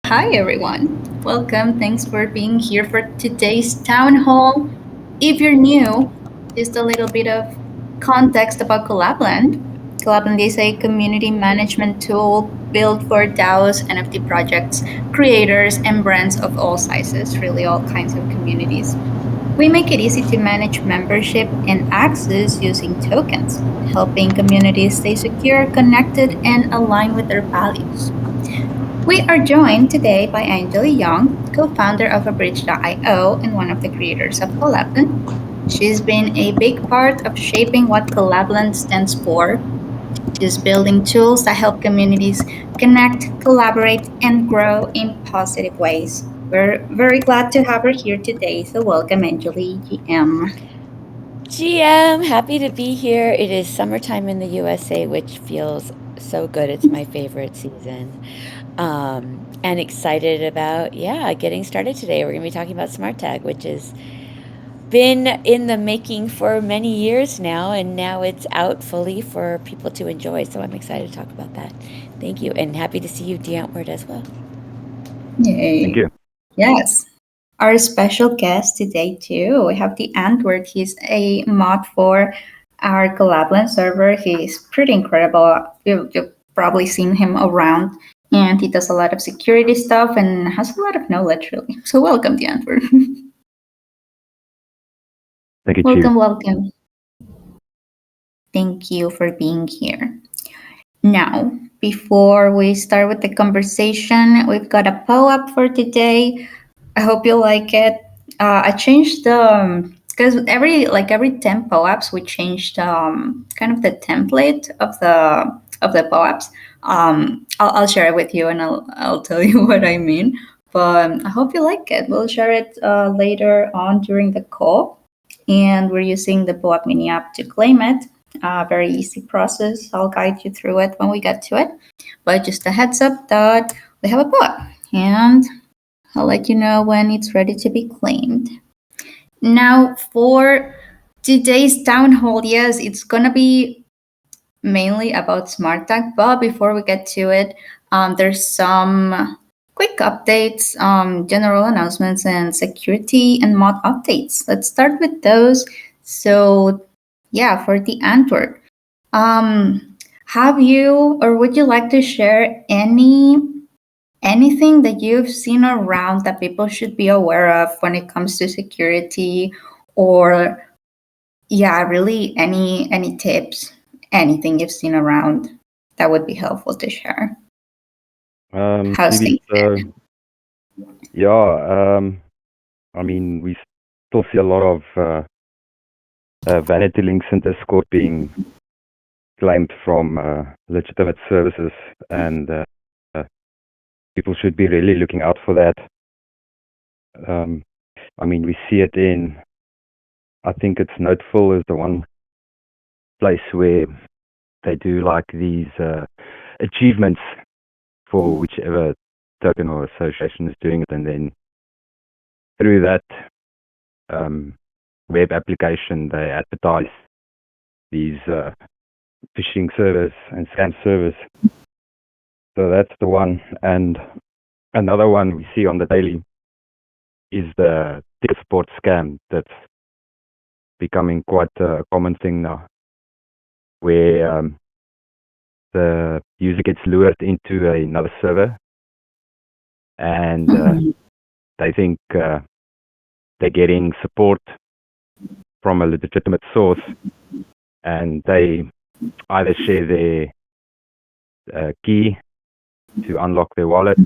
Hi everyone, welcome. Thanks for being here for today's town hall. If you're new, just a little bit of context about Collab.Land. Collab.Land is a community management tool built for DAOs, NFT projects, creators, and brands of all sizes, really all kinds of communities. We make it easy to manage membership and access using tokens, helping communities stay secure, connected, and aligned with their values. We are joined today by Angeli Young, co-founder of Abridge.io and one of the creators of Collab.Land. She's been a big part of shaping what Collab.Land stands for. She's building tools that help communities connect, collaborate, and grow in positive ways. We're very glad to have her here today, so welcome, Angeli GM. GM, happy to be here. It is summertime in the USA, which feels so good. It's my favorite season. And excited about, getting started today. We're going to be talking about SmartTag, which has been in the making for many years now, and now it's out fully for people to enjoy. So I'm excited to talk about that. Thank you, and happy to see you, Deantward, as well. Yay. Thank you. Yes. Our special guest today too. We have the Antwerp. He's a mod for our Collab.Land server. He's pretty incredible. You've probably seen him around, and he does a lot of security stuff and has a lot of knowledge, really. So welcome, the Antwerp. Thank you, welcome. Thank you for being here. Now, before we start with the conversation, we've got a POAP for today. I hope you like it. I changed the because every 10 POAPs we changed kind of the template of the POAPs. I'll share it with you and I'll tell you what I mean. But I hope you like it. We'll share it later on during the call, and we're using the POAP mini app to claim it. Very easy process. I'll guide you through it when we get to it. But just a heads up that we have a POAP, and I'll let you know when it's ready to be claimed. Now, for today's town hall, yes, it's gonna be mainly about SmartTag. But before we get to it, there's some quick updates, general announcements, and security and mod updates. Let's start with those. So, yeah, for the Antwerp, have you or would you like to share anything that you've seen around that people should be aware of when it comes to security, or really any tips, anything you've seen around that would be helpful to share? How's maybe things? I mean, we still see a lot of vanity links in Discord being claimed from legitimate services, and people should be really looking out for that. I mean, we see it in, I think it's Noteful is the one place where they do like these achievements for whichever token or association is doing it, and then through that web application they advertise these phishing servers and scam servers. So that's the one. And another one we see on the daily is the ticket support scam that's becoming quite a common thing now, where the user gets lured into another server, and they think they're getting support from a legitimate source, and they either share their key to unlock their wallet,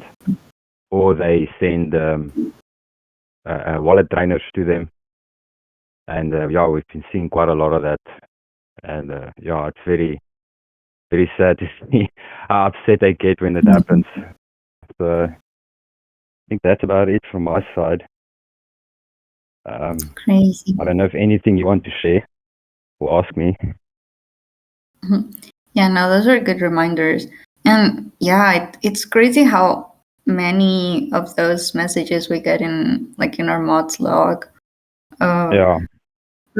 or they send wallet drainers to them. And we've been seeing quite a lot of that, and it's very, very sad to see how upset they get when it happens. So I think that's about it from my side. Crazy. I don't know if anything you want to share or ask me. Yeah, no, those are good reminders. And it's crazy how many of those messages we get in our mods log.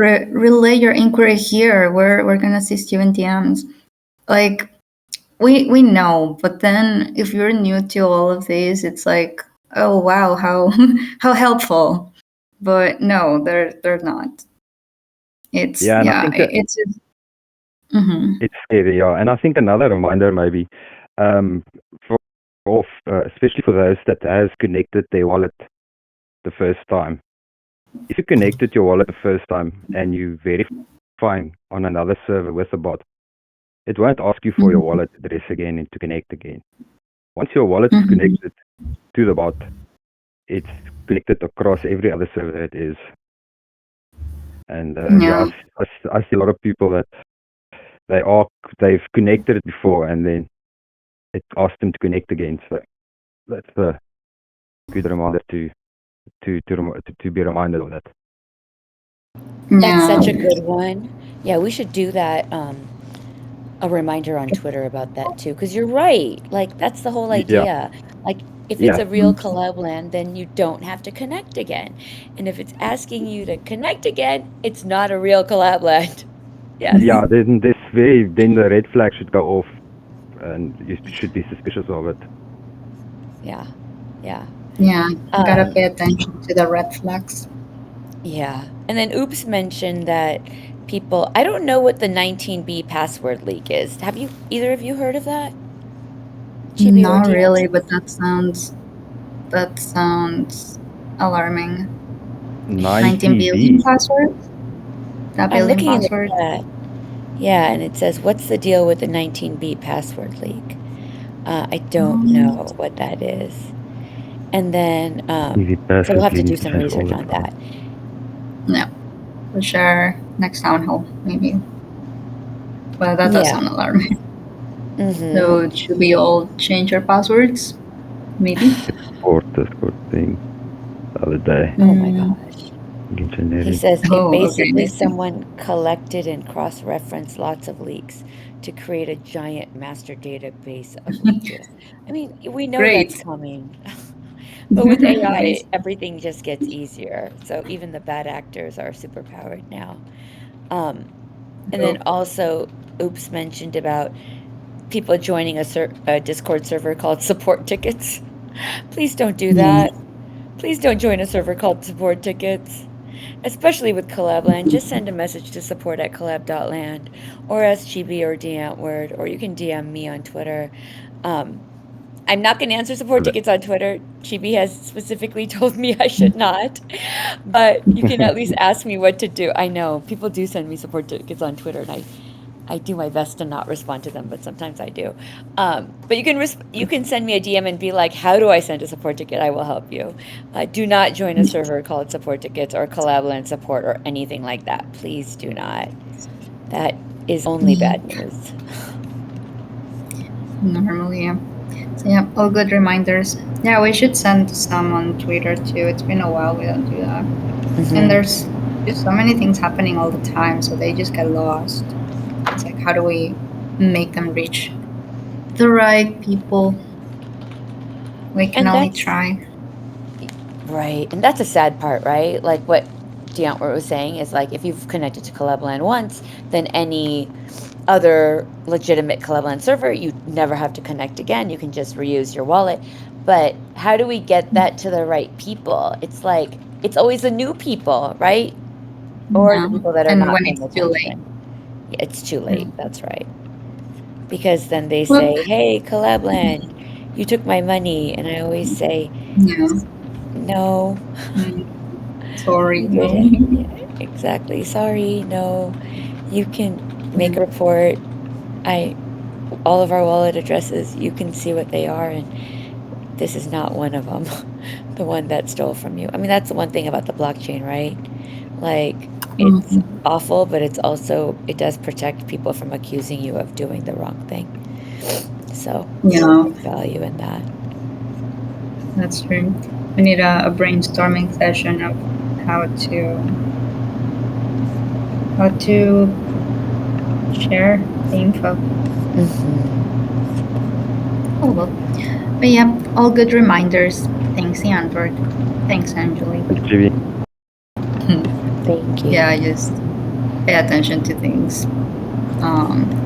relay your inquiry here. We're gonna assist you in DMs. Like we know, but then if you're new to all of these, it's like, oh wow, how how helpful. But no, they're not. It's Yeah, and I think that it's just, mm-hmm. it's scary. Yeah, and I think another reminder maybe, um, for especially for those that has connected their wallet the first time. If you connected your wallet the first time and you verifying on another server with a bot, it won't ask you for your Mm-hmm. wallet address again and to connect again. Once your wallet is Mm-hmm. connected to the bot, it's connected across every other server that is. And Yeah. I see a lot of people that they've connected it before and then it asked them to connect again. So that's a good reminder to be reminded of that. That's such a Yeah. good one. Yeah, we should do that. A reminder on Twitter about that too, because you're right. Like that's the whole Yeah, idea. Like if it's yeah, a real collab land, then you don't have to connect again. And if it's asking you to connect again, it's not a real collab land. Yes. yeah. Then the red flag should go off, and you should be suspicious of it. Yeah. Yeah. Yeah. Gotta Um, pay attention to the red flags. yeah. And then Oops mentioned that people, I don't know what the 19B password leak is. Have you either of you heard of that? Chibi or Not DM? really, but that sounds alarming. 19 billion 19B. passwords? That I'm billion looking in the password? chat. Yeah, and it says, "What's the deal with the 19B password leak?" I don't Um, know what that is. And then, Easy so we'll password have to you do need to some change all research the on time. that. no, for sure. Next town hall, maybe. But that does Yeah. sound alarming. Mm-hmm. So should we all change our passwords? Maybe. Or Discord thing the other day. Oh my Mm. gosh. He Generic. says it Oh, okay. basically I see. someone collected and cross-referenced lots of leaks to create a giant master database of leak data. I mean, we know that's Great. coming. But with AI, Nice. everything just gets easier. So even the bad actors are superpowered now. Um, and then Oh, also, Oops mentioned about people joining a Discord server called Support Tickets. Please don't do yeah. that. Please don't join a server called Support Tickets. Especially with Collab.Land, just send a message to support@collab.land or ask Chibi or D'Antword, or you can DM me on Twitter. Um, I'm not going to answer support tickets on Twitter. Chibi has specifically told me I should not, but you can at least ask me what to do. I know people do send me support tickets on Twitter, and I do my best to not respond to them, but sometimes I do. But you can send me a DM and be like, "How do I send a support ticket?" I will help you. Do not join a server called Support Tickets or Collab.Land Support or anything like that. Please do not. That is only Yeah. bad news. Normally, yeah. So yeah, all good reminders. Yeah, we should send some on Twitter too. It's been a while we don't do that. And Hmm. there's just so many things happening all the time, so they just get lost. It's like, how do we make them reach the right people? We can And only that's try. right. And that's a sad part, right? Like what Deontwort was saying is like if you've connected to Collab.Land once, then any other legitimate Collab.Land server, you never have to connect again. You can just reuse your wallet. But how do we get that to the right people? It's like it's always the new people, right? Or Yeah. the people that are And not when paying it's too late. attention. Yeah, it's too late. Mm. That's right. Because then they Whoop. say, "Hey, Collab.Land, you took my money," and I always say, Yeah. "No, Mm. Sorry, you no. didn't." Yeah, exactly. Sorry, no. You can make a Yeah. report. I all of our wallet addresses, you can see what they are, and this is not one of them. The one that stole from you. I mean, that's the one thing about the blockchain, right? Like, it's Mhm. awful, but it's also, it does protect people from accusing you of doing the wrong thing. So, there's Yeah, big value in that. that's true. We need a brainstorming session of how to share the info. Hmm. Oh well. But yeah, all good reminders. Thanks, Android. Thanks, Angeli. Thanks, Jimmy. Thank Yeah, you. I just pay attention to things.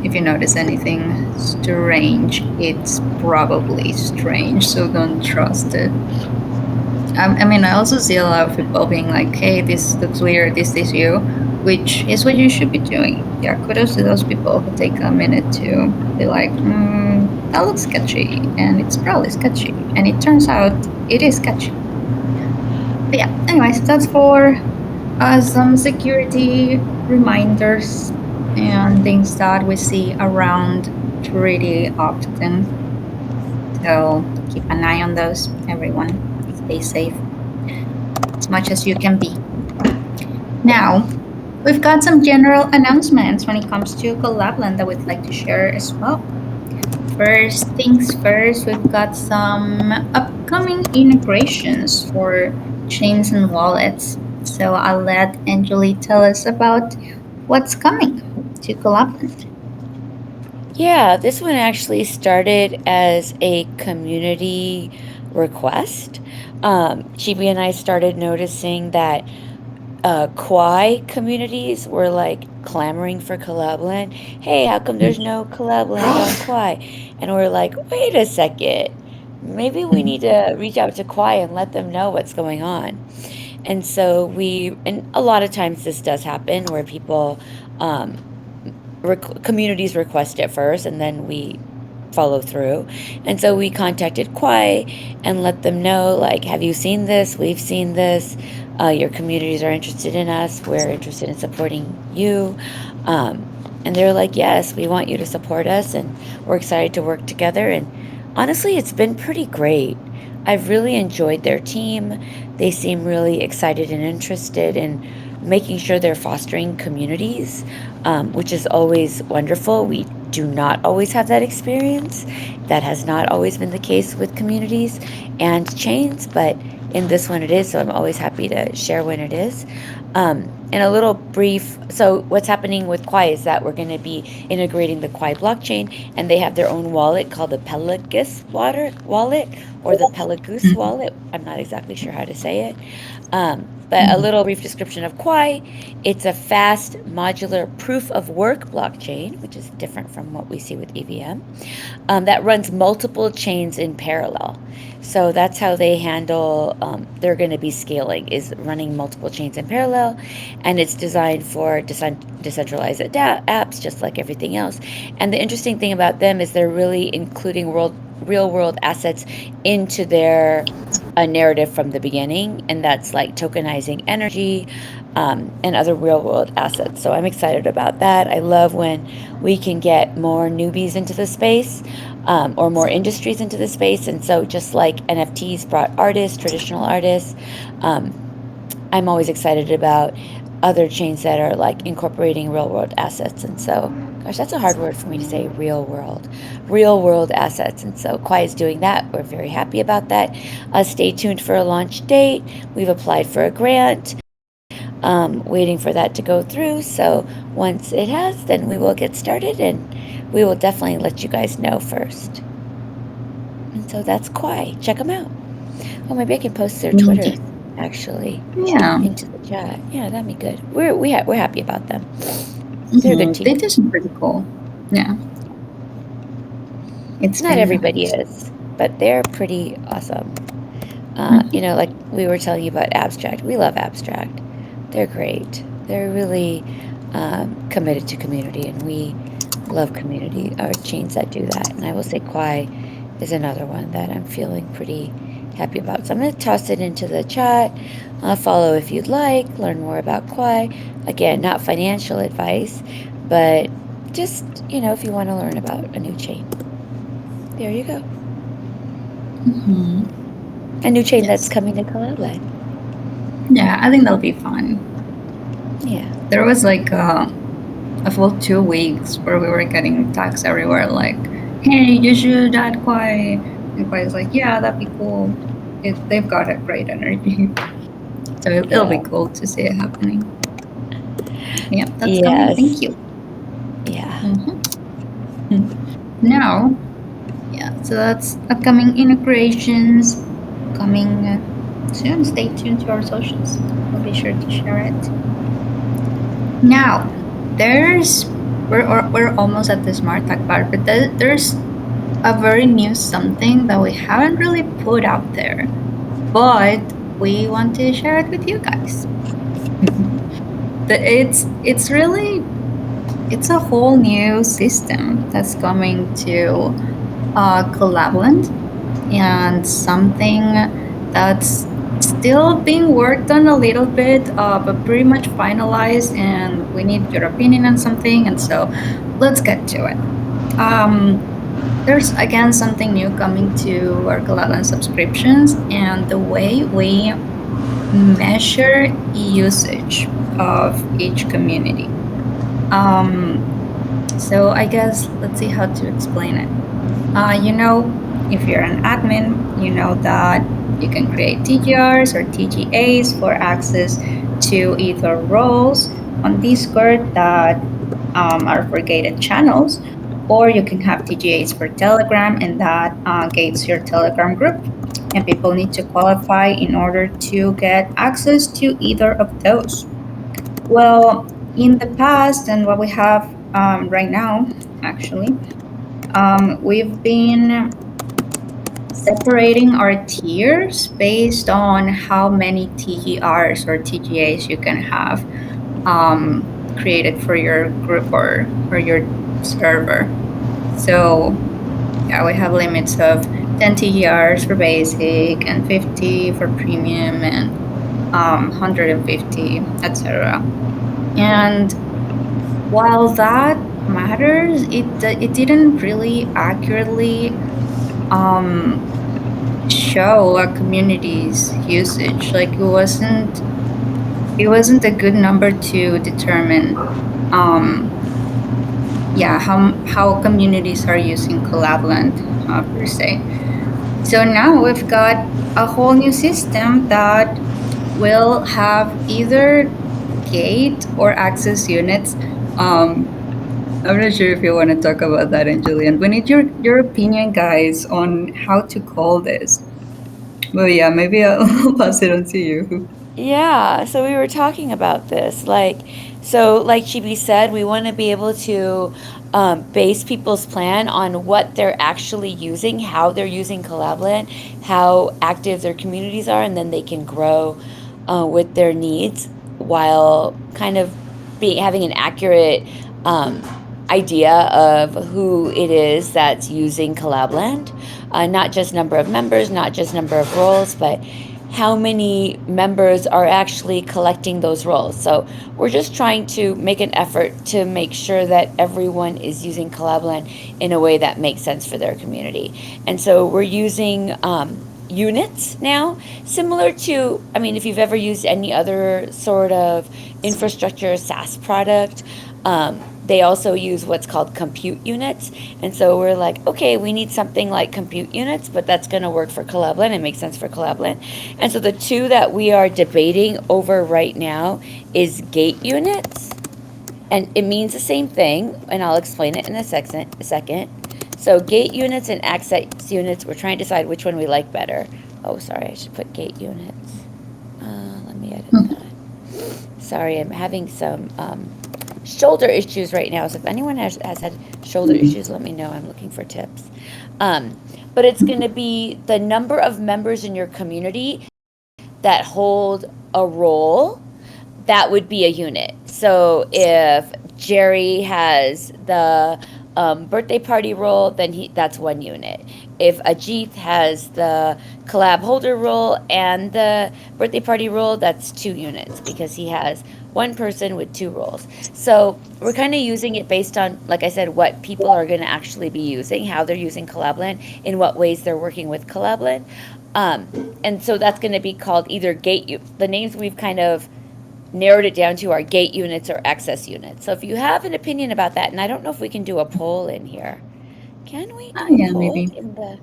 If you notice anything strange, it's probably strange, so don't trust it. I mean, I also see a lot of people being like, hey, this looks weird, this you, which is what you should be doing. Yeah, kudos to those people who take a minute to be like, that looks sketchy, and it's probably sketchy. And it turns out it is sketchy. But yeah, anyways, that's for some security reminders and things that we see around pretty often. So keep an eye on those, everyone. Stay safe as much as you can be. Now, we've got some general announcements when it comes to Collab.Land that we'd like to share as well. First things first, we've got some upcoming integrations for chains and wallets. So I'll let Anjali tell us about what's coming to Collab.Land. Yeah, this one actually started as a community request. Chibi and I started noticing that Kwai communities were like clamoring for Collab.Land. Hey, how come there's no Collab.Land on Kwai? And we're like, wait a second. Maybe we need to reach out to Kwai and let them know what's going on. And so and a lot of times this does happen where people, communities request it first and then we follow through. And so we contacted Kwai and let them know, like, have you seen this? We've seen this. Your communities are interested in us. We're interested in supporting you. And they're like, yes, we want you to support us and we're excited to work together. And honestly, it's been pretty great. I've really enjoyed their team. They seem really excited and interested in making sure they're fostering communities, which is always wonderful. We do not always have that experience. That has not always been the case with communities and chains, but in this one it is, so I'm always happy to share when it is. And a little brief, so what's happening with Kwai is that we're going to be integrating the Kwai blockchain, and they have their own wallet called the Pelagus wallet or the Pelagus wallet. I'm not exactly sure how to say it. But a little brief description of Kwai. It's a fast, modular proof of work blockchain, which is different from what we see with EVM, that runs multiple chains in parallel. So that's how they handle, they're going to be scaling, is running multiple chains in parallel. And it's designed for decentralized apps, just like everything else. And the interesting thing about them is they're really including real world assets into their narrative from the beginning, and that's like tokenizing energy and other real world assets. So I'm excited about that. I love when we can get more newbies into the space, or more industries into the space. And so just like NFTs brought artists, traditional artists, I'm always excited about other chains that are like incorporating real world assets. And so, gosh, that's a hard word for me to say, real world assets. And so Kwai is doing that. We're very happy about that. Stay tuned for a launch date. We've applied for a grant, waiting for that to go through. So once it has, then we will get started and we will definitely let you guys know first. And so that's Kwai. Check them out. Oh, maybe I can post their Twitter actually into the chat. Yeah, that'd be good. We're happy about them. They're a good team. They do some pretty cool. Yeah. It's not everybody is, but they're pretty awesome. You know, like we were telling you about Abstract. We love Abstract. They're great. They're really committed to community, and we love community or chains that do that. And I will say Kwai is another one that I'm feeling pretty happy about. So I'm going to toss it into the chat. Follow if you'd like, learn more about Kwai. Again, not financial advice, but just, you know, if you want to learn about a new chain. There you go. A new chain that's coming to Collab.Land. Yeah, I think that'll be fun. Yeah. There was like a full 2 weeks where we were getting tags everywhere like, hey, you should add Kwai. And Kwai's like, yeah, that'd be cool. They've got a great energy. So it'll be cool to see it happening. Yeah, that's coming. Thank you. Yeah. Now, yeah, so that's upcoming integrations coming soon. Stay tuned to our socials. We'll be sure to share it. Now, there's we're almost at the SmartTag part, but there's a very new something that we haven't really put out there, but we want to share it with you guys. It's really it's a whole new system that's coming to Collab.Land, and something that's still being worked on a little bit, but pretty much finalized. And we need your opinion on something, and so let's get to it. There's again something new coming to our Collab.Land subscriptions, and the way we measure usage of each community. Um, so I guess let's see how to explain it. If you're an admin, you know that you can create TGRs or TGAs for access to either roles on Discord that are for gated channels, or you can have TGAs for Telegram, and that gates your Telegram group. And people need to qualify in order to get access to either of those. Well, in the past, and what we have right now, actually, we've been separating our tiers based on how many TGRs or TGAs you can have created for your group or your server. So, yeah, we have limits of 10 TGRs for basic and 50 for premium and 150, etc. And while that matters, it didn't really accurately show a community's usage. Like it wasn't a good number to determine how communities are using Collab.Land per se. So now we've got a whole new system that will have either gate or access units. I'm not sure if you want to talk about that, Julian. We need your opinion, guys, on how to call this. Well, yeah, maybe I'll pass it on to you. Yeah, so we were talking about this. Like Chibi said, we want to be able to base people's plan on what they're actually using, how they're using Collab.Land, how active their communities are, and then they can grow with their needs while kind of having an accurate idea of who it is that's using Collab.Land. Not just number of members, not just number of roles, but how many members are actually collecting those roles. So we're just trying to make an effort to make sure that everyone is using Collab.Land in a way that makes sense for their community. And so we're using units now, similar to, if you've ever used any other sort of infrastructure SaaS product, they also use what's called compute units. And so we're like, okay, we need something like compute units, but that's going to work for Collab.Land and make sense for Collab.Land. And so the two that we are debating over right now is gate units. And it means the same thing, and I'll explain it in a second. So gate units and access units, we're trying to decide which one we like better. Oh, sorry, I should put gate units. Let me edit that. Sorry, I'm having some shoulder issues right now. So if anyone has had shoulder issues, let me know. I'm looking for tips. But it's going to be the number of members in your community that hold a role. That would be a unit. So if Jerry has the birthday party role, then that's 1 unit. If Ajit has the collab holder role and the birthday party role, that's 2 units because he has 1 person with 2 roles. So we're kind of using it based on, like I said, what people are going to actually be using, how they're using Collab.Land, in what ways they're working with Collab.Land. And so that's going to be called either gate. The names we've kind of narrowed it down to are gate units or access units. So if you have an opinion about that, and I don't know if we can do a poll in here. Can we do a poll maybe. in the...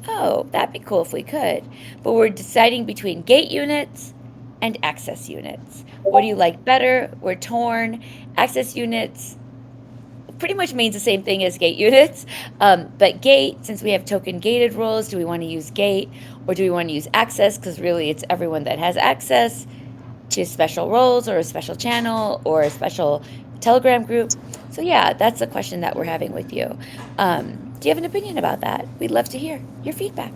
Oh, that'd be cool if we could. But we're deciding between gate units and access units. What do you like better? We're torn. Access units pretty much means the same thing as gate units. But gate, since we have token gated roles, do we want to use gate or do we want to use access? Because really it's everyone that has access to special roles or a special channel or a special Telegram group. So yeah, that's the question that we're having with you. Do you have an opinion about that? We'd love to hear your feedback.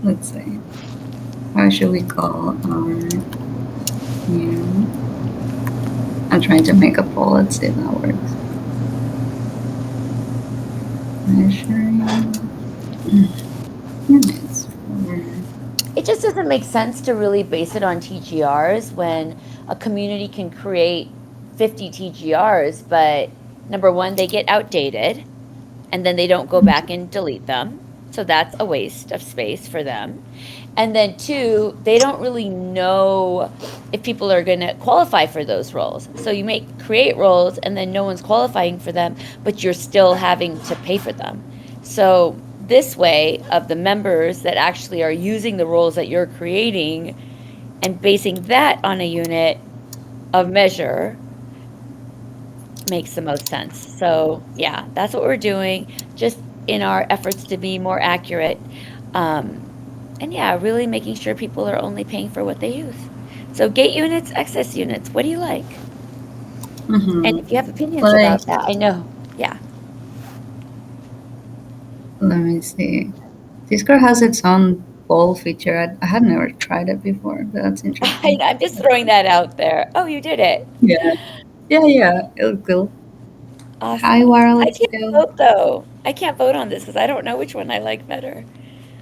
Let's see. How should we call new? I'm trying to make a poll. Let's see if that works. Measuring units for. It just doesn't make sense to really base it on TGRs when a community can create 50 TGRs, but number one, they get outdated and then they don't go back and delete them. So that's a waste of space for them. And then two, they don't really know if people are going to qualify for those roles. So you may create roles and then no one's qualifying for them, but you're still having to pay for them. So this way of the members that actually are using the roles that you're creating and basing that on a unit of measure makes the most sense. So yeah, that's what we're doing, just in our efforts to be more accurate. And yeah, really making sure people are only paying for what they use. So gate units, excess units, what do you like? And if you have opinions about that, I know. Yeah. Let me see. Discord has its own poll feature. I had never tried it before, but that's interesting. I'm just throwing that out there. Oh, you did it. Yeah. It was cool. Awesome. Hi, I Wireless can't Bill. vote though. I can't vote on this because I don't know which one I like better.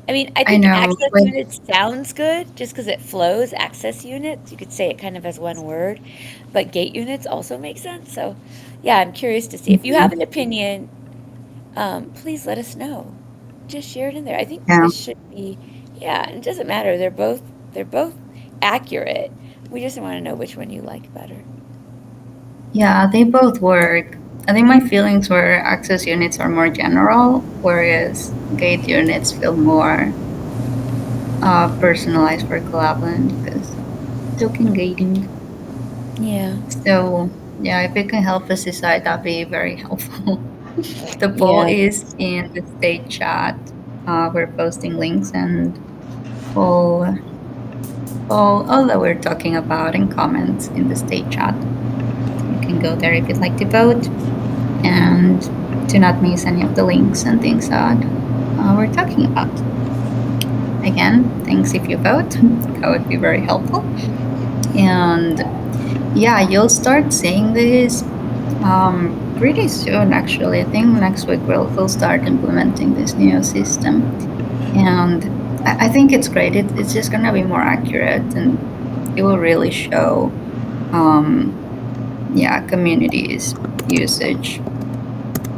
I mean, I I think know. access But units sounds good just because it flows. Access units, you could say it kind of as one word, but gate units also make sense. So, yeah, I'm curious to see if you have an opinion. Please let us know. Just share it in there. I think yeah, this should be, yeah. It doesn't matter. They're both accurate. We just want to know which one you like better. yeah, they both work. I think my feelings were access units are more general, whereas gate units feel more personalized for Collab.Land because token gating. Yeah. So yeah, if it can help us decide, that'd be very helpful. The poll Yeah. is in the state chat. We're posting links and all that we're talking about and comments in the state chat. You can go there if you'd like to vote and to not miss any of the links and things that we're talking about. Again, thanks if you vote. That would be very helpful. And yeah, you'll start seeing this pretty soon, actually. I think next week we'll start implementing this new system. And I think it's great. It's just going to be more accurate and it will really show, communities' usage.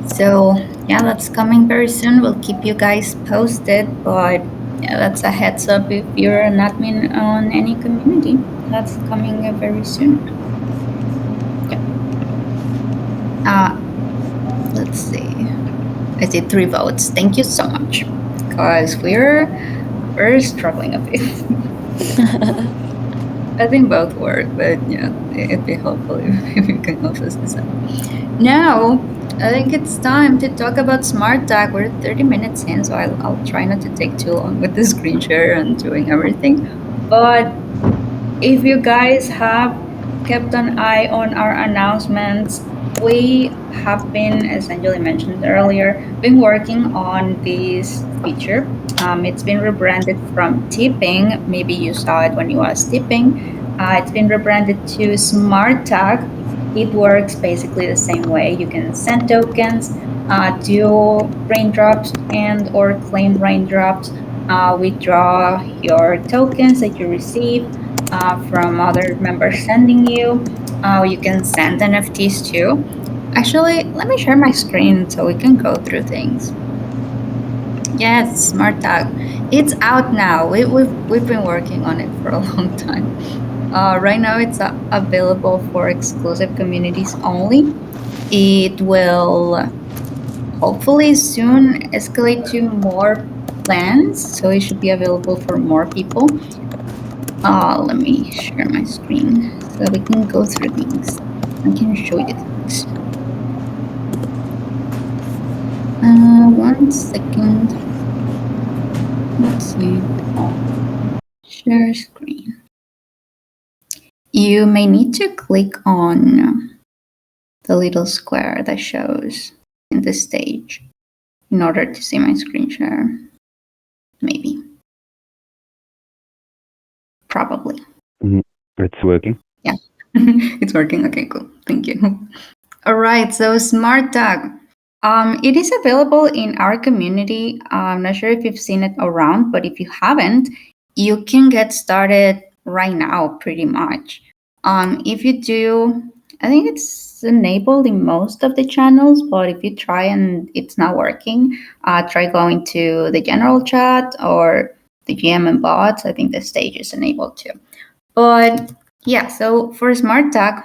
So, yeah, that's coming very soon. We'll keep you guys posted, but yeah, that's a heads up if you're an admin on any community. That's coming very soon. Yeah. Let's see. I see 3 votes. Thank you so much, because we're struggling a bit. I think both work, but yeah, it'd be helpful if you can help us decide. Now, I think it's time to talk about SmartTag. We're 30 minutes in, so I'll try not to take too long with the screen share and doing everything. But if you guys have kept an eye on our announcements, we have been, as Anjali mentioned earlier, been working on this feature. It's been rebranded from tipping. Maybe you saw it when you was tipping. It's been rebranded to SmartTag. It works basically the same way. You can send tokens, do raindrops and or claim raindrops, withdraw your tokens that you receive from other members sending you. You can send NFTs too. Actually, let me share my screen so we can go through things. Yes, SmartTag. It's out now. We've been working on it for a long time. Right now, it's available for exclusive communities only. It will hopefully soon escalate to more plans, so it should be available for more people. Let me share my screen so we can go through things. I can show you things. 1 second. Let's see. Share screen. you may need to click on the little square that shows in the stage in order to see my screen share. Maybe. Probably. It's working. Yeah, it's working. Okay, cool. Thank you. All right, so SmartTag. It is available in our community. I'm not sure if you've seen it around, but if you haven't, you can get started right now, pretty much. If you do, I think it's enabled in most of the channels, but if you try and it's not working, try going to the general chat or the GM and bots. I think the stage is enabled too. But yeah, so for SmartTag,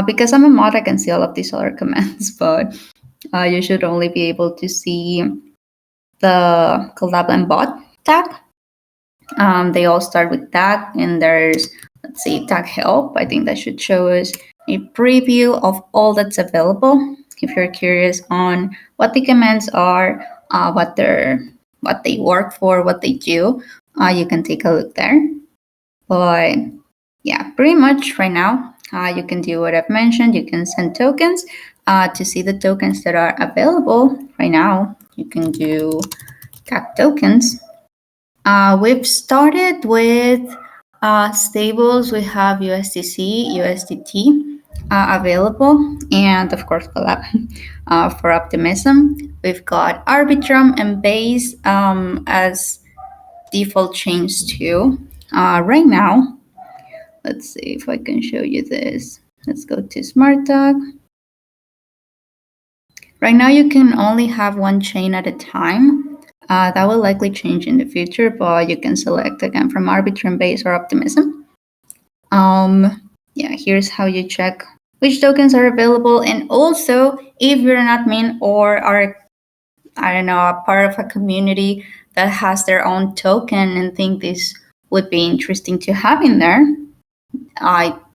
because I'm a mod, I can see all of these other commands, but you should only be able to see the Collab.Land bot tag. They all start with tag, and there's, let's see, tag help. I think that should show us a preview of all that's available. If you're curious on what the commands are, what they work for, what they do, you can take a look there. But yeah, pretty much right now, you can do what I've mentioned. You can send tokens to see the tokens that are available right now. You can do tag tokens. We've started with stables. We have USDC, USDT available, and of course, Collab for Optimism. We've got Arbitrum and Base as default chains too. Right now, let's see if I can show you this. Let's go to SmartTag. Right now, you can only have one chain at a time. That will likely change in the future, but you can select again from Arbitrum, Base, or Optimism. Yeah, here's how you check which tokens are available, and also if you're an admin or are, I don't know, a part of a community that has their own token and think this would be interesting to have in there,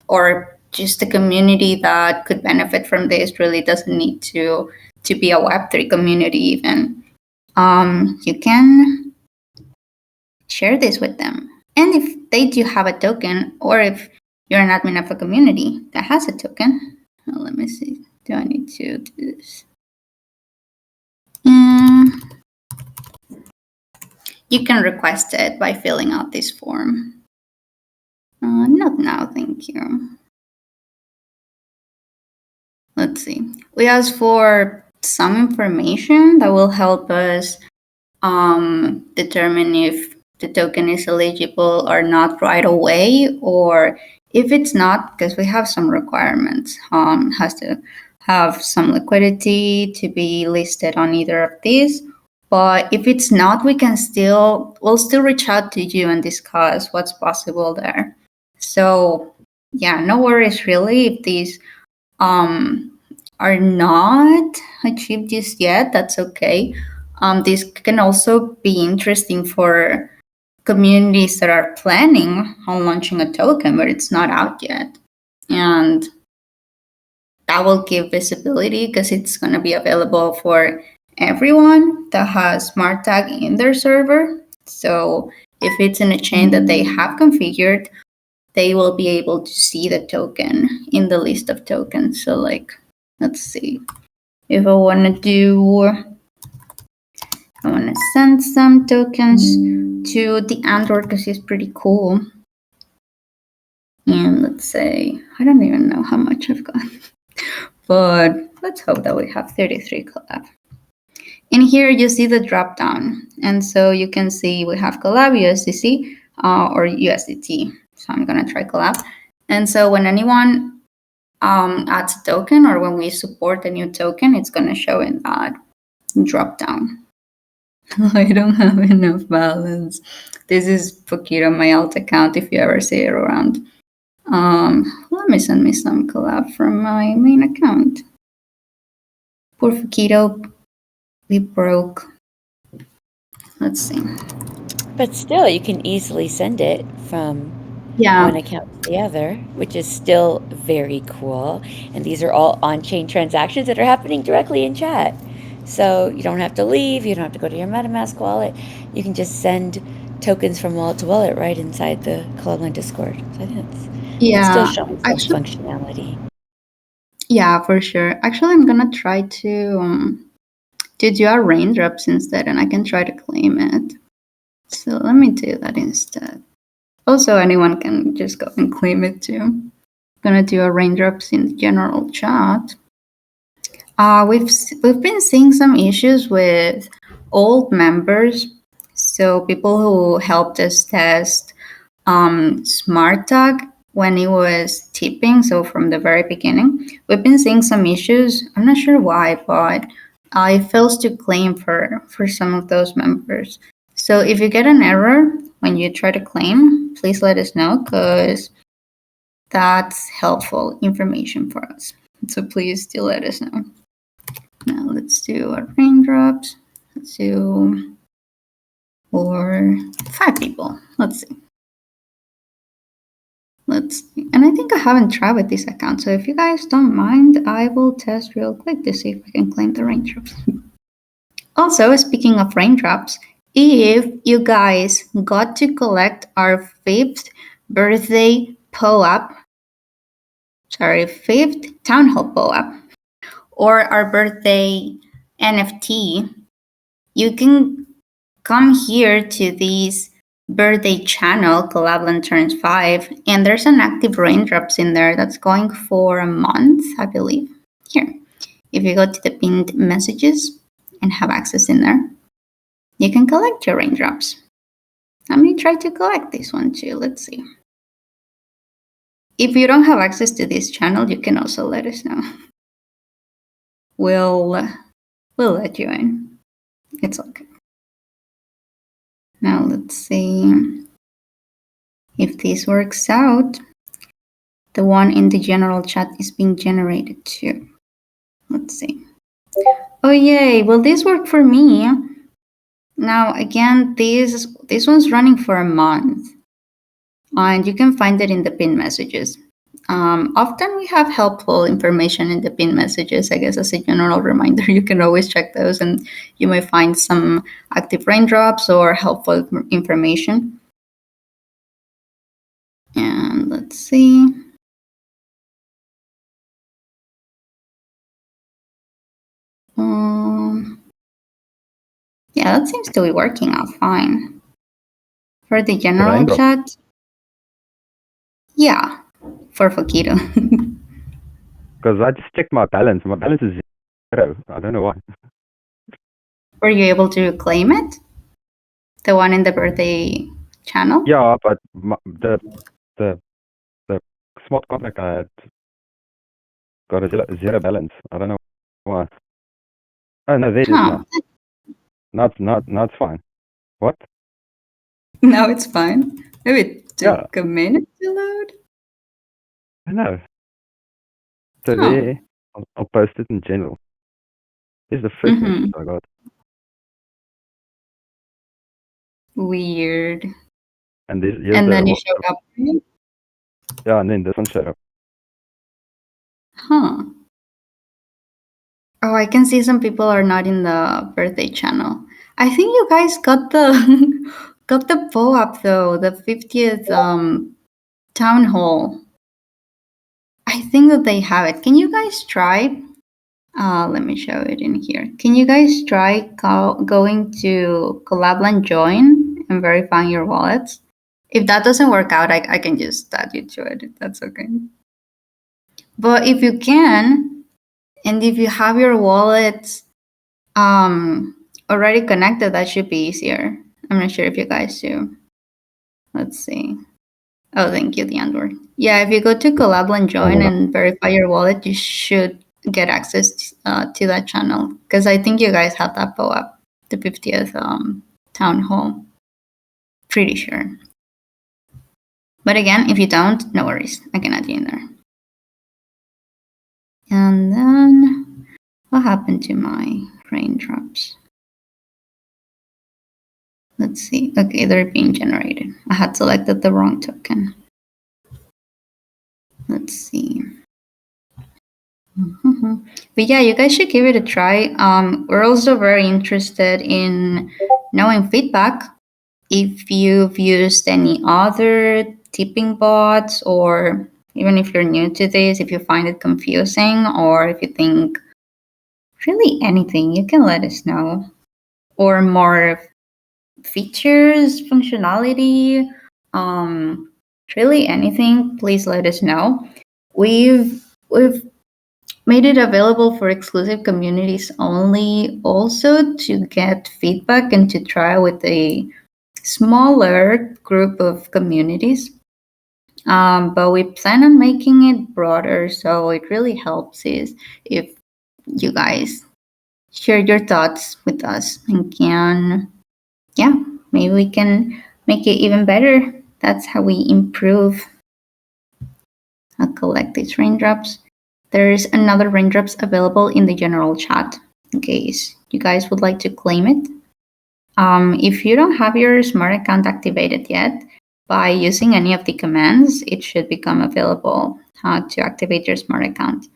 or just a community that could benefit from this, really doesn't need to be a Web3 community even. You can share this with them. And if they do have a token, or if you're an admin of a community that has a token, well, let me see, do I need to do this? You can request it by filling out this form. Not now, thank you. Let's see. We ask for some information that will help us determine if the token is eligible or not right away, or if it's not, because we have some requirements. Has to have some liquidity to be listed on either of these. But if it's not, we'll still reach out to you and discuss what's possible there. So yeah, no worries really if these are not achieved just yet. That's okay. This can also be interesting for communities that are planning on launching a token, but it's not out yet. And that will give visibility because it's going to be available for everyone that has SmartTag in their server. So if it's in a chain that they have configured, they will be able to see the token in the list of tokens. So like, let's see, if I want to send some tokens to the Android because he's pretty cool. And let's say, I don't even know how much I've got, but let's hope that we have 33 collab. In here, you see the drop down. And so you can see we have collab, USDC, or USDT. So I'm going to try collab. And so when anyone adds a token, or when we support a new token, it's going to show in that drop down. I don't have enough balance. This is Pokito, my alt account, if you ever see it around. Let me send me some collab from my main account. Poor Pokito, we broke. Let's see. But still, you can easily send it from one account to the other, which is still very cool. And these are all on-chain transactions that are happening directly in chat. So you don't have to leave. You don't have to go to your MetaMask wallet. You can just send tokens from wallet to wallet right inside the Collab.Land Discord. So I think still Yeah, showing some actually, functionality. yeah, for sure. Actually, I'm gonna try to do a raindrops instead, and I can try to claim it. So let me do that instead. Also, anyone can just go and claim it too. I'm gonna do a raindrops in the general chat. We've been seeing some issues with old members, so people who helped us test SmartTag when it was tipping. So from the very beginning, we've been seeing some issues. I'm not sure why, but it fails to claim for some of those members. So if you get an error when you try to claim, please let us know because that's helpful information for us. So please still let us know. Now let's do our raindrops. Let's do for 5 people. Let's see. And I think I haven't tried with this account. So if you guys don't mind, I will test real quick to see if I can claim the raindrops. Also, speaking of raindrops, if you guys got to collect our 5th birthday POAP, sorry, 5th town hall POAP, or our birthday NFT, you can come here to this birthday channel, Collab.Land turns 5, and there's an active raindrops in there that's going for a month, I believe. Here, if you go to the pinned messages and have access in there, you can collect your raindrops. Let me try to collect this one too. Let's see. If you don't have access to this channel, you can also let us know. We'll let you in. It's okay. Now let's see if this works out. The one in the general chat is being generated too. Let's see. Oh yay! Will this work for me? Now again, this one's running for a month, and you can find it in the pin messages. Often we have helpful information in the pin messages. I guess as a general reminder, you can always check those, and you may find some active raindrops or helpful information. And let's see. Yeah, that seems to be working out fine. For the general chat, yeah, for Foquito. Because I just checked my balance. My balance is 0. I don't know why. Were you able to claim it? The one in the birthday channel? Yeah, but the smart contract I had got a 0 balance. I don't know why. Oh no, there it is now. Now it's fine. What? No, it's fine. Maybe it took a minute to load. I know. So there, I'll post it in general. Here's the first message I got. Weird. And then it showed up for you? Yeah, and then this one showed up. Huh. Oh, I can see some people are not in the birthday channel. I think you guys got the got the POAP though, the 50th town hall. I think that they have it. Can you guys try? Let me show it in here. Can you guys try going to Collab.Land join and verifying your wallets? If that doesn't work out, I can just add you to it. That's okay. But if you can, and if you have your wallets already connected, that should be easier. I'm not sure if you guys do. Let's see. Oh, thank you, the Andor. Yeah, if you go to Collab.Land join and verify your wallet, you should get access to that channel because I think you guys have that POAP, the 50th town hall. Pretty sure. But again, if you don't, no worries. I can add you in there. And then what happened to my raindrops? Let's see. Okay, they're being generated. I had selected the wrong token. Let's see. But yeah, you guys should give it a try. We're also very interested in knowing feedback. If you've used any other tipping bots, or even if you're new to this, if you find it confusing, or if you think really anything, you can let us know. Or more features, functionality, really anything, please let us know. We've made it available for exclusive communities only, also to get feedback and to try with a smaller group of communities. But we plan on making it broader, so it really helps is if you guys share your thoughts with us and can, yeah, maybe we can make it even better. That's how we improve. I'll collect these raindrops. There's another raindrops available in the general chat in case you guys would like to claim it. If you don't have your smart account activated yet, by using any of the commands, it should become available to activate your smart account.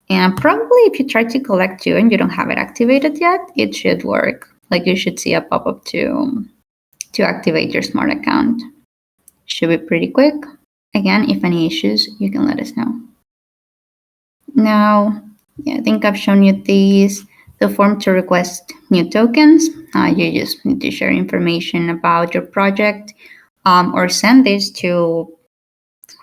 And probably if you try to collect two and you don't have it activated yet, it should work. Like you should see a pop-up to activate your smart account. Should be pretty quick. Again, if any issues, you can let us know. Now, yeah, I think I've shown you the form to request new tokens. You just need to share information about your project or send this to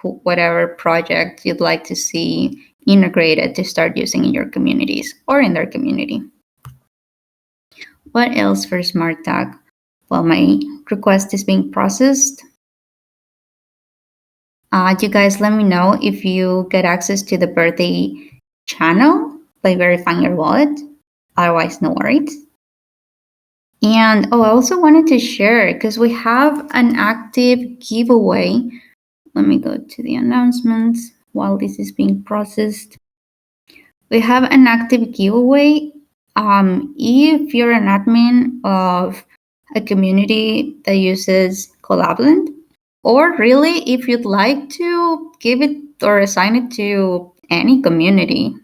whatever project you'd like to see integrated to start using in your communities or in their community. What else for SmartTag? Well, my request is being processed. You guys let me know if you get access to the birthday channel by verifying your wallet. Otherwise, no worries. And I also wanted to share because we have an active giveaway. Let me go to the announcements while this is being processed. We have an active giveaway. If you're an admin of a community that uses Collab.Land, or really if you'd like to give it or assign it to any community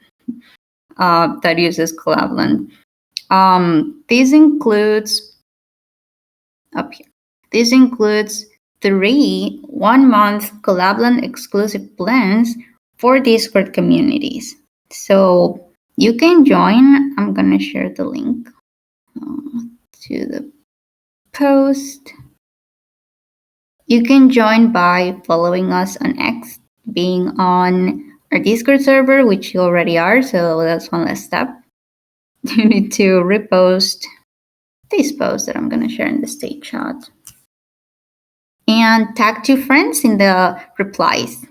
that uses Collab.Land. This includes up here. This includes 3 1-month Collab.Land exclusive plans for Discord communities. So you can join. I'm gonna share the link to the post. You can join by following us on X, being on our Discord server, which you already are. So that's one less step. You need to repost this post that I'm going to share in the state chat. And tag 2 friends in the replies,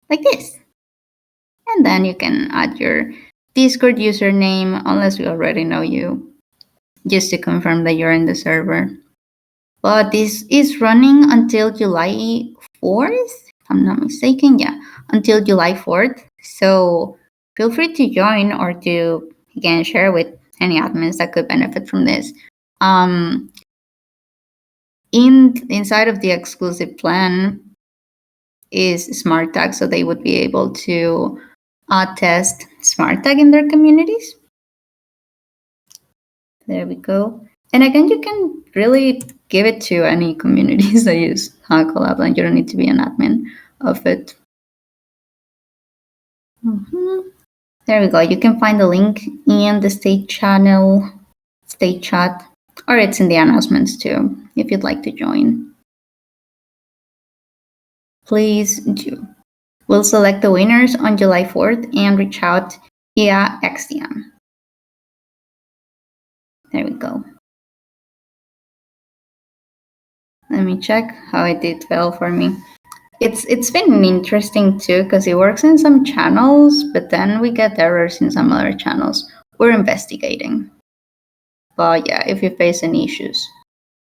like this. And then you can add your Discord username, unless we already know you, just to confirm that you're in the server. But this is running until July 4th, if I'm not mistaken. Yeah, until July 4th. So feel free to join or to, again, share with any admins that could benefit from this. Inside of the exclusive plan is SmartTag, so they would be able to test SmartTag in their communities. There we go. And again, you can really give it to any communities that use Collab.Land. You don't need to be an admin of it. There we go. You can find the link in the state channel, state chat, or it's in the announcements too, if you'd like to join. Please do. We'll select the winners on July 4th and reach out via XDM. There we go. Let me check how it did well for me. It's been interesting too because it works in some channels, but then we get errors in some other channels. We're investigating. But yeah, if you face any issues,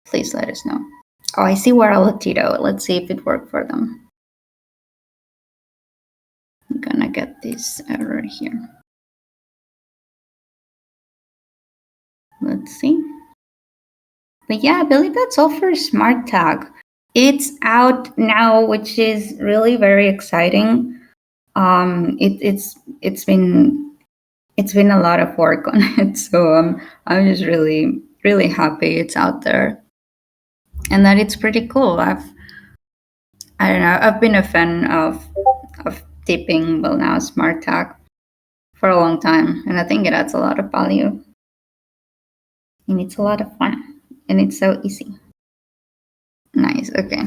please let us know. Oh, I see Latito. Let's see if it worked for them. I'm gonna get this error here. Let's see. But yeah, I believe that's all for SmartTag. It's out now, which is really very exciting. It's been a lot of work on it, so I'm just really happy it's out there, and that it's pretty cool. I don't know. I've been a fan of tipping, well now SmartTag, for a long time, and I think it adds a lot of value, and it's a lot of fun, and it's so easy. Nice. Okay,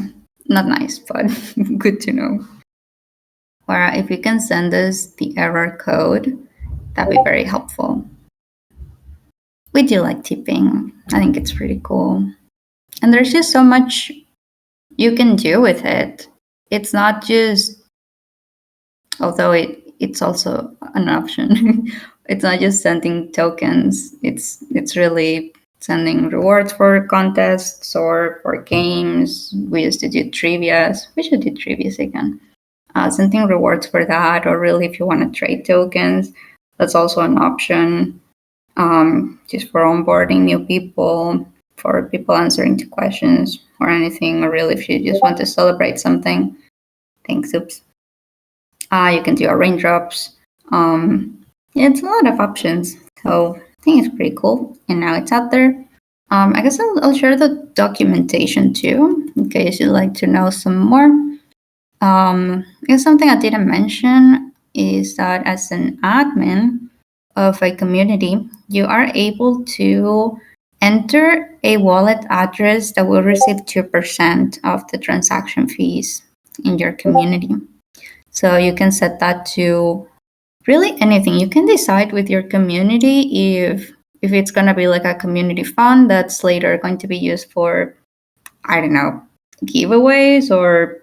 not nice, but good to know. Or if you can send us the error code, that'd be very helpful. We do like tipping. I think it's pretty cool, and there's just so much you can do with it. It's not just, although it's also an option. It's not just sending tokens. It's really sending rewards for contests or for games. We used to do trivias. We should do trivias again. Sending rewards for that, or really if you want to trade tokens, that's also an option. Just for onboarding new people, for people answering to questions or anything, or really if you just want to celebrate something. Thanks, oops. You can do a raindrops. Yeah, it's a lot of options. So I think it's pretty cool. And now it's out there. I guess I'll share the documentation too, in case you'd like to know some more. I guess something I didn't mention is that as an admin of a community, you are able to enter a wallet address that will receive 2% of the transaction fees in your community. So you can set that to really anything. You can decide with your community if it's going to be like a community fund that's later going to be used for, I don't know, giveaways, or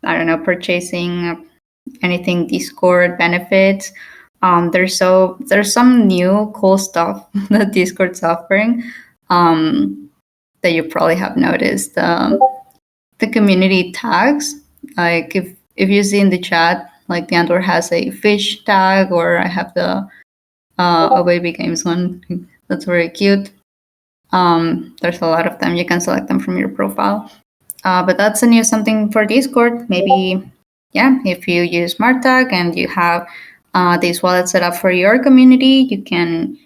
I don't know, purchasing anything Discord benefits. There's some new cool stuff that Discord's offering, that you probably have noticed. The community tags, like if you see in the chat, like the Andor has a fish tag, or I have the a baby games one. That's very cute. There's a lot of them. You can select them from your profile. But that's a new something for Discord. Maybe, yeah, if you use SmartTag and you have this wallet set up for your community, you can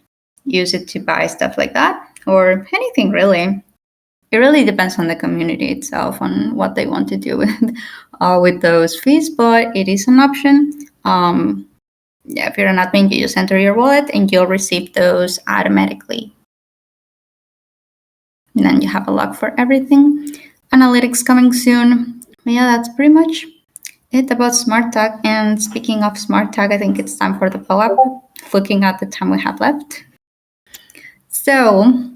use it to buy stuff like that, or anything really. It really depends on the community itself, on what they want to do with those fees, but it is an option. Yeah, if you're an admin, you just enter your wallet and you'll receive those automatically. And then you have a log for everything. Analytics coming soon. But yeah, that's pretty much it about SmartTag. And speaking of SmartTag, I think it's time for the POAP, looking at the time we have left. So,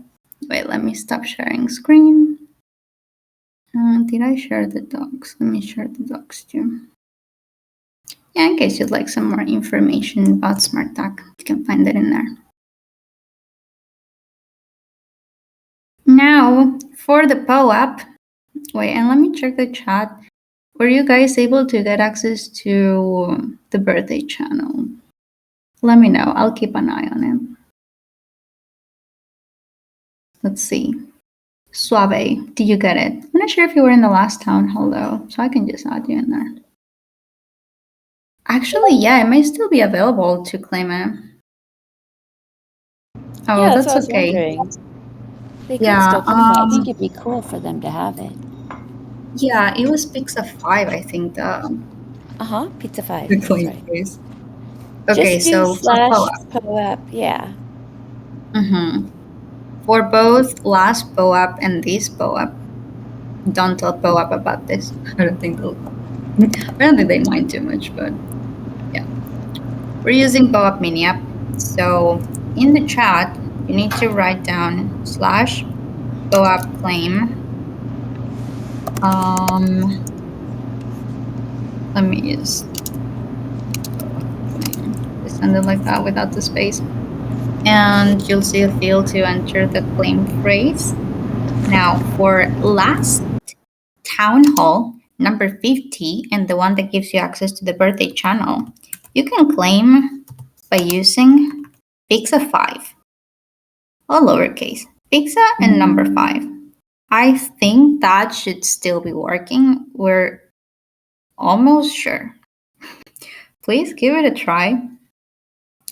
wait, let me stop sharing screen. Did I share the docs? Let me share the docs too. Yeah, in case you'd like some more information about SmartTag, you can find it in there. Now, for the POAP, wait, and let me check the chat. Were you guys able to get access to the birthday channel? Let me know. I'll keep an eye on it. Let's see. Suave, did you get it? I'm not sure if you were in the last town hall though, so I can just add you in there. Actually, yeah, it may still be available to claim it. Oh, Yeah, that's what I was okay. wondering. They could Yeah, still claim it. I think it'd be cool for them to have it. yeah, it was Pizza 5, I think, Pizza 5. the That's claim right. phrase. Okay, Just do so for / POAP, yeah. For both last POAP and this POAP, don't tell POAP about this. I don't think they mind too much, but yeah. We're using POAP mini app. So in the chat, you need to write down /POAP claim. Let me just send it like that without the space. And you'll see a field to enter the claim phrase. Now, for last town hall, number 50, and the one that gives you access to the birthday channel, you can claim by using pizza 5, all lowercase, pizza and number 5. I think that should still be working. We're almost sure. Please give it a try,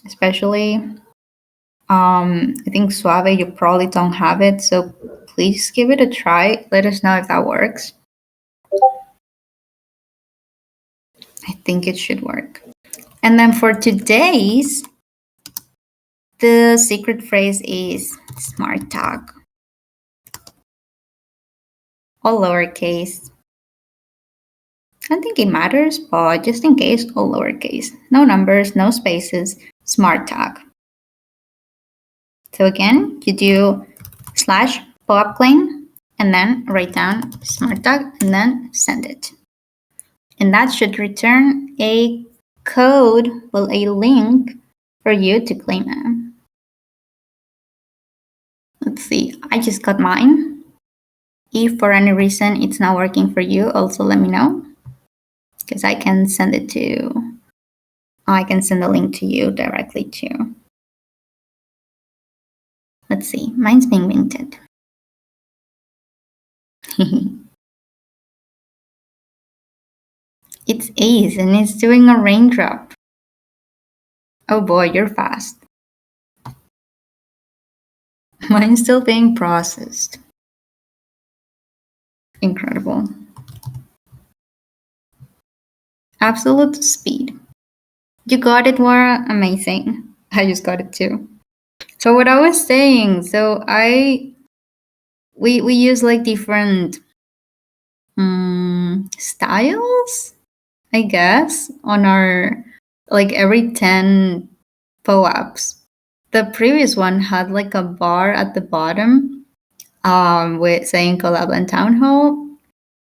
especially I think Suave, you probably don't have it, so please give it a try. Let us know if that works. think it should work. And then for today's, the secret phrase is SmartTag. All lowercase. I don't think it matters, but just in case, all lowercase. No numbers, no spaces, SmartTag. So again, you do slash POAP claim and then write down SmartTag and then send it. And that should return a code, well, a link for you to claim it. Let's see, I just got mine. If for any reason it's not working for you, also let me know, because I can send the link to you directly too. Let's see, mine's being minted. It's Ace and it's doing a raindrop. Oh boy, you're fast. Mine's still being processed. Incredible. Absolute speed. You got it, Laura? Amazing. I just got it too. So what I was saying, we use like different styles, I guess, on our, like every 10 POAPs. The previous one had like a bar at the bottom with saying Collab.Land Town Hall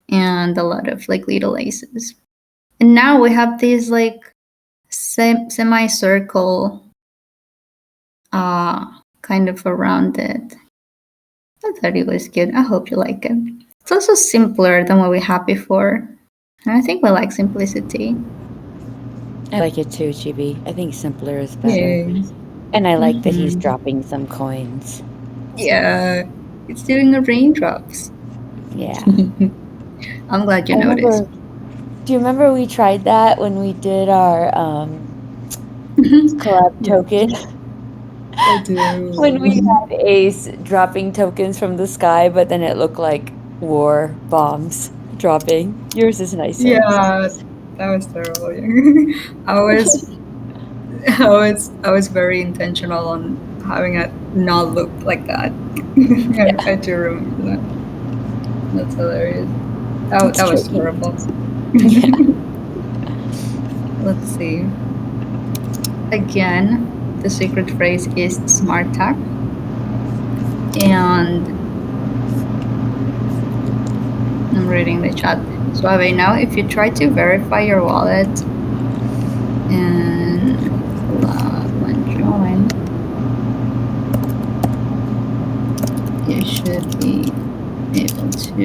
and a lot of like little aces. And now we have this like semicircle kind of around it. I thought it was good. I hope you like it. It's also simpler than what we had before. And I think we like simplicity. I like it too, Chibi. I think simpler is better. Yay. And I like that he's dropping some coins. Yeah, it's doing a raindrops. Yeah. I'm glad you noticed. Do you remember we tried that when we did our collab token? I do. When we had Ace dropping tokens from the sky, but then it looked like war bombs dropping. Yours is nicer. Yeah, that was terrible. I was very intentional on having it not look like that. I do remember that. That's hilarious. That was terrible. Let's see. Again, the secret phrase is SmartTag. And I'm reading the chat. Suave, now if you try to verify your wallet and join, you should be able to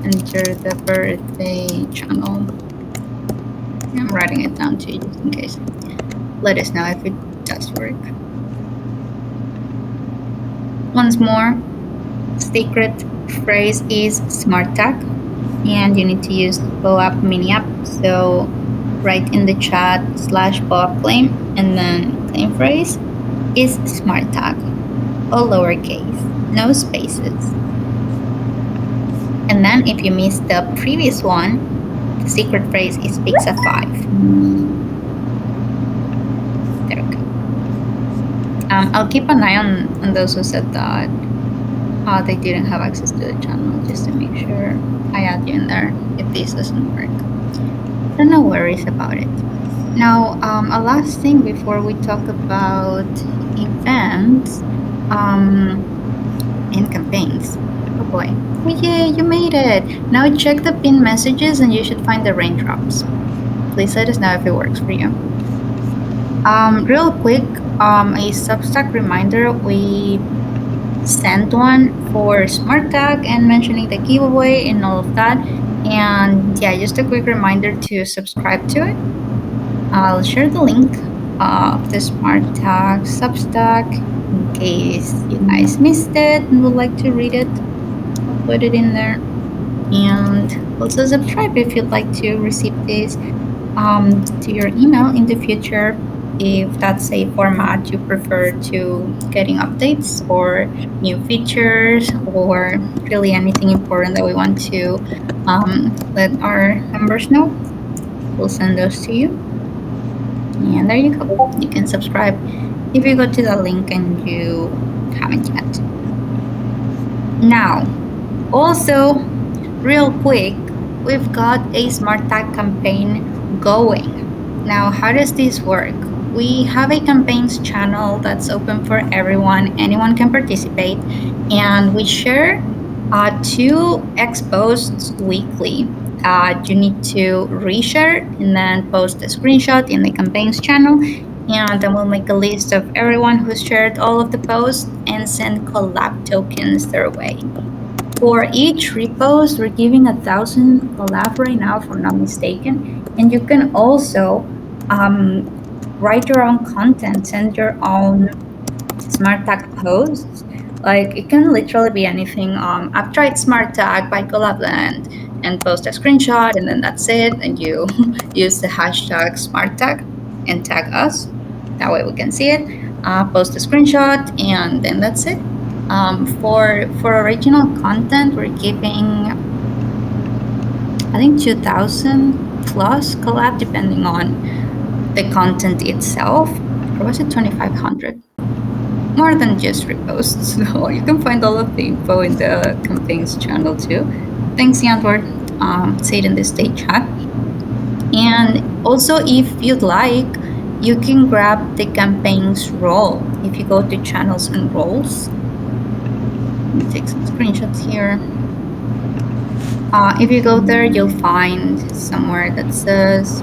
enter the birthday channel. I'm writing it down to you just in case. Let us know if it does work. Once more, secret phrase is SmartTag, and you need to use the POAP mini app. So write in the chat /POAP claim, and then claim phrase is SmartTag, all lowercase, no spaces. And then if you missed the previous one, the secret phrase is Pizza 5. There we go. I'll keep an eye on those who said that they didn't have access to the channel, just to make sure I add you in there if this doesn't work. So no worries about it. Now, a last thing before we talk about events and campaigns. Oh boy. Oh yeah, you made it. Now check the pinned messages and you should find the raindrops. Please let us know if it works for you. Real quick, a Substack reminder, we sent one for SmartTag and mentioning the giveaway and all of that. And yeah, just a quick reminder to subscribe to it. I'll share the link of the SmartTag Substack in case you guys missed it and would like to read it. I'll put it in there. And also subscribe if you'd like to receive this to your email in the future if that's a format you prefer to getting updates or new features or really anything important that we want to let our members know. We'll send those to you. And there you go. You can subscribe if you go to the link and you haven't yet. Now, also, real quick, we've got a SmartTag campaign going. Now, how does this work? We have a campaigns channel that's open for everyone. Anyone can participate, and we share 2x posts weekly. You need to reshare and then post a screenshot in the campaigns channel, and then we'll make a list of everyone who shared all of the posts and send collab tokens their way. For each repost, we're giving 1,000 collab right now, if I'm not mistaken. And you can also write your own content, send your own SmartTag posts. Like it can literally be anything. I've tried SmartTag by Collab.Land and post a screenshot, and then that's it. And you use the hashtag SmartTag and tag us. That way we can see it. Post a screenshot, and then that's it. For original content, we're giving I think 2,000 plus collab, depending on the content itself. Or was it 2,500? More than just reposts. So you can find all of the info in the campaigns channel too. Thanks, Yandward. Say it in the state chat. And also, if you'd like, you can grab the campaigns role. If you go to channels and roles, let me take some screenshots here. If you go there, you'll find somewhere that says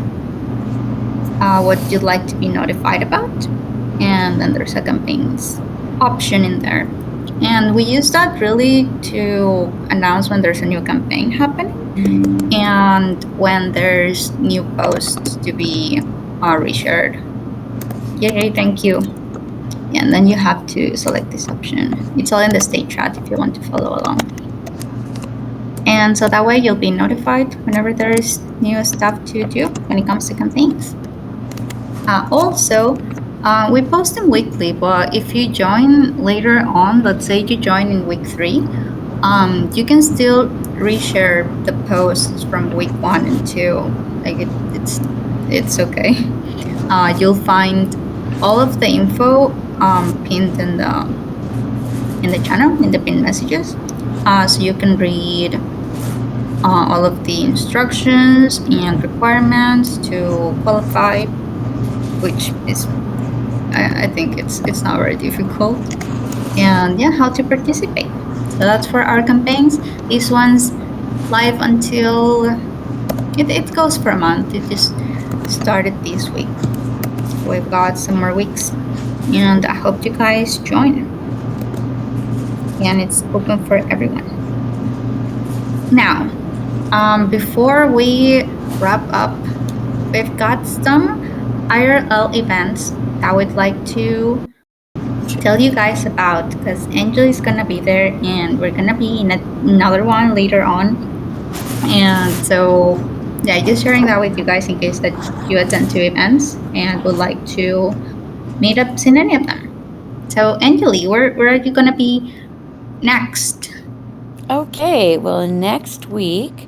what you'd like to be notified about. And then there's a campaigns option in there. And we use that really to announce when there's a new campaign happening and when there's new posts to be reshared. Yay, thank you. And then you have to select this option. It's all in the state chat if you want to follow along. And so that way you'll be notified whenever there's new stuff to do when it comes to campaigns. Also, we post them weekly, but if you join later on, let's say you join in week 3, you can still reshare the posts from week 1 and 2. Like it's okay. You'll find all of the info pinned in the channel, in the pinned messages, so you can read all of the instructions and requirements to qualify, which is I think it's not very difficult. And yeah, how to participate. So that's for our campaigns. This one's live until it goes for a month. It just started this week. We've got some more weeks, and I hope you guys join. And it's open for everyone. Now, before we wrap up, we've got some IRL events that I would like to tell you guys about, because Angel is gonna be there and we're gonna be in another one later on. And so yeah, just sharing that with you guys in case that you attend 2 events and would like to meet up in any of them. So Angeli, where are you gonna be next? Okay, well, next week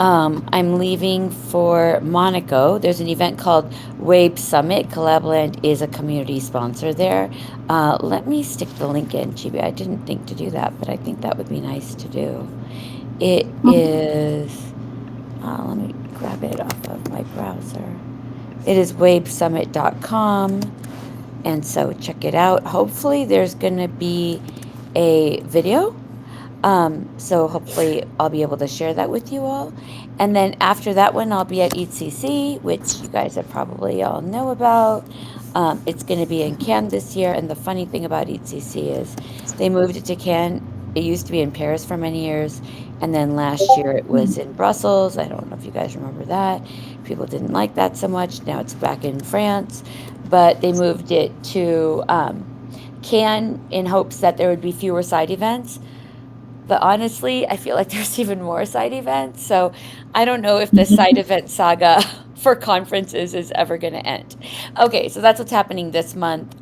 I'm leaving for Monaco. There's an event called Wave Summit. Collab.Land is a community sponsor there. Let me stick the link in, Chibi. I didn't think to do that, but I think that would be nice to do. It is, let me grab it off of my browser. It is wavesummit.com, and so check it out. Hopefully there's going to be a video. So hopefully I'll be able to share that with you all. And then after that one, I'll be at ECC, which you guys have probably all know about. It's going to be in Cannes this year. And the funny thing about ECC is they moved it to Cannes. It used to be in Paris for many years. And then last year it was in Brussels. I don't know if you guys remember that. People didn't like that so much. Now it's back in France. But they moved it to Cannes in hopes that there would be fewer side events. But honestly, I feel like there's even more side events. So I don't know if the side event saga for for conferences is ever going to end. Okay, so that's what's happening this month.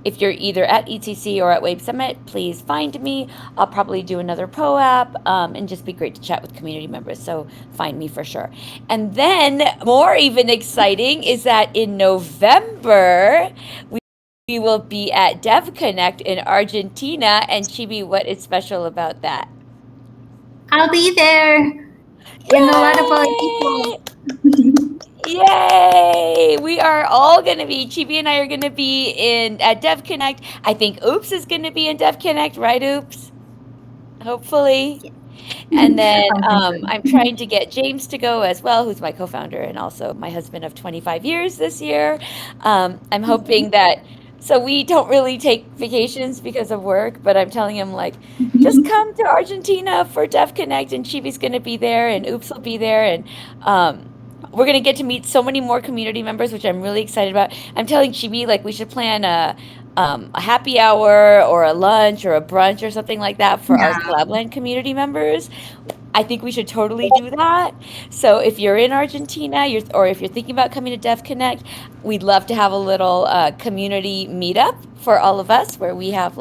If you're either at ETC or at Wave Summit, please find me. I'll probably do another POAP and just be great to chat with community members. So find me for sure. And then more even exciting is that in November, we will be at Dev Connect in Argentina. And Chibi, what is special about that? I'll be there with a lot of other Yay! people. Yay! We are all gonna be. Chibi and I are gonna be at Dev Connect. I think Oops is gonna be in Dev Connect, right? Oops. Hopefully. And then I'm trying to get James to go as well, who's my co-founder and also my husband of 25 years this year. I'm hoping that, so we don't really take vacations because of work, but I'm telling him like, just come to Argentina for Dev Connect and Chibi's going to be there and Oops will be there. And we're going to get to meet so many more community members, which I'm really excited about. I'm telling Chibi, like, we should plan a happy hour or a lunch or a brunch or something like that for our Collab.Land community members. I think we should totally do that. So if you're in Argentina, or if you're thinking about coming to Dev Connect, we'd love to have a little community meetup for all of us where we have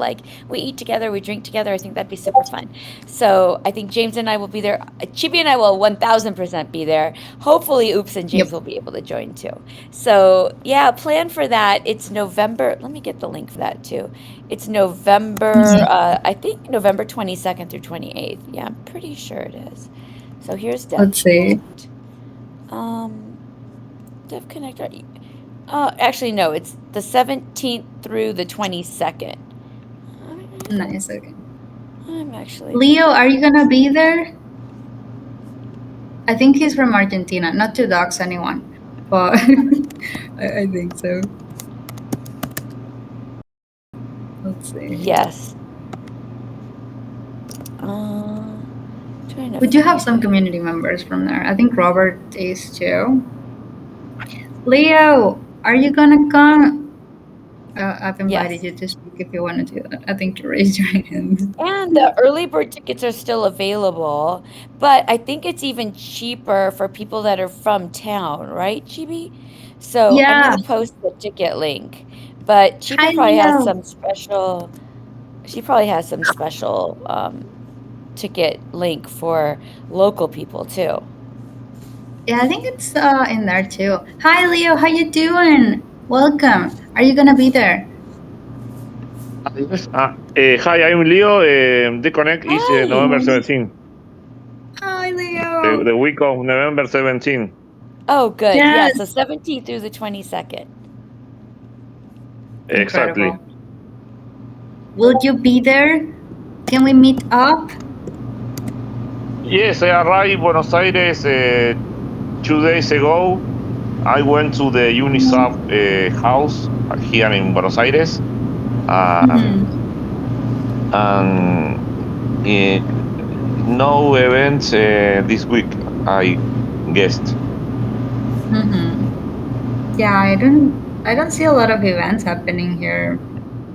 we eat together, we drink together. I think that'd be super fun. So I think James and I will be there. Chibi and I will 1000% be there. Hopefully Oops and James will be able to join too. So yeah, plan for that. It's November. Let me get the link for that too. It's November, I think November 22nd through 28th. Yeah, I'm pretty sure it is. So here's Dev Let's see. Dev Connect. Actually, no, it's the 17th through the 22nd. Nice, okay. I'm actually... Leo, are you gonna be there? I think he's from Argentina. Not to dox anyone, but I think so. Let's see. Yes. We do have some community members from there. I think Robert is too. Leo, are you gonna come? I've invited you to speak if you want to do that. I think you raised your hand. And the early bird tickets are still available, but I think it's even cheaper for people that are from town, right, Chibi? So I'm going to post the ticket link, but Chibi probably has some special. She probably has some special ticket link for local people too. Yeah, I think it's in there too. Hi, Leo. How you doing? Welcome. Are you gonna be there? Yes. Hi, I'm Leo. The Connect is November 17th. Hi, Leo. The week of November 17th. Oh, good. Yes. Yeah, so 17th through the 22nd. Exactly. Incredible. Will you be there? Can we meet up? Yes, I arrived Buenos Aires 2 days ago. I went to the UNICEF house here in Buenos Aires. And no events this week, I guessed. Yeah, I don't see a lot of events happening here